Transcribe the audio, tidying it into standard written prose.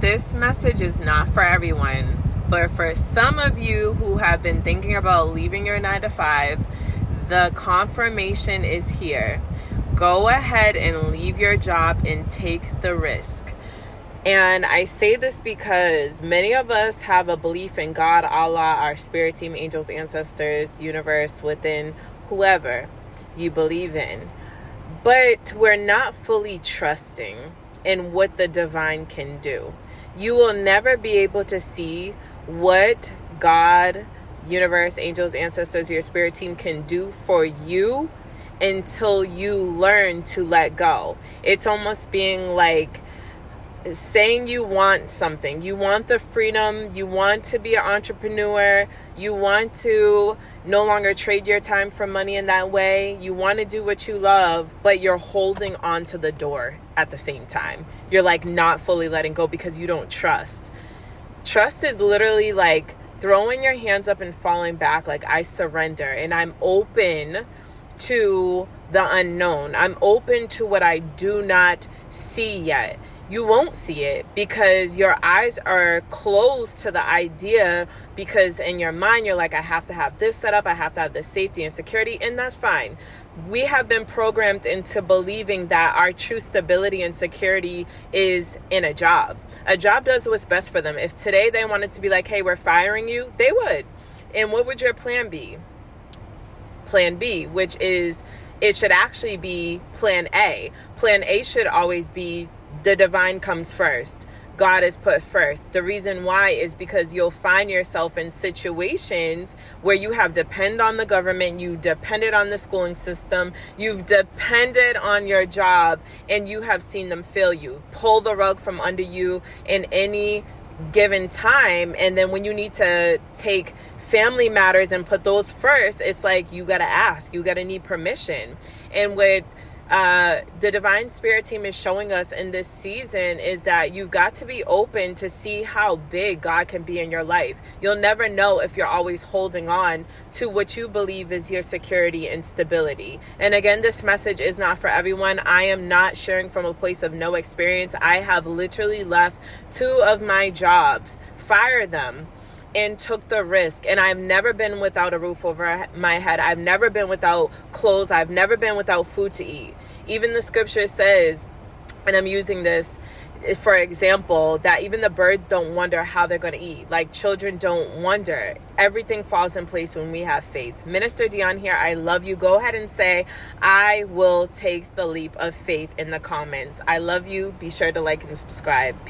This message is not for everyone, but for some of you who have been thinking about leaving your 9 to 5, the confirmation is here. Go ahead and leave your job and take the risk. And I say this because many of us have a belief in God, Allah, our spirit team, angels, ancestors, universe, within, whoever you believe in. But we're not fully trusting in what the divine can do. You will never be able to see what God, universe, angels, ancestors, your spirit team can do for you until you learn to let go. It's almost being like saying you want something. You want the freedom. You want to be an entrepreneur. You want to no longer trade your time for money in that way. You want to do what you love, but you're holding on to the door at the same time. You're like not fully letting go because you don't trust. Trust is literally like throwing your hands up and falling back, like I surrender and I'm open to the unknown. I'm open to what I do not see yet. You won't see it because your eyes are closed to the idea, because in your mind, you're like, I have to have this set up. I have to have this safety and security, and that's fine. We have been programmed into believing that our true stability and security is in a job. A job does what's best for them. If today they wanted to be like, hey, we're firing you, they would. And what would your plan be? Plan B, which is, it should actually be plan A. Plan A should always be the divine comes first. God is put first. The reason why is because you'll find yourself in situations where you have depended on the government, you depended on the schooling system, you've depended on your job, and you have seen them fail you, pull the rug from under you in any given time. And then when you need to take family matters and put those first, it's like you got to ask, you got to need permission. And what the divine spirit team is showing us in this season is that you've got to be open to see how big God can be in your life. You'll never know if you're always holding on to what you believe is your security and stability. And again, this message is not for everyone. I am not sharing from a place of no experience. I have literally left 2 of my jobs, fired them, and took the risk. And I've never been without a roof over my head. I've never been without clothes. I've never been without food to eat. Even the scripture says, and I'm using this for example, that even the birds don't wonder how they're going to eat. Like children don't wonder. Everything falls in place when we have faith. MinisterDionne here. I love you. Go ahead and say, I will take the leap of faith in the comments. I love you. Be sure to like and subscribe.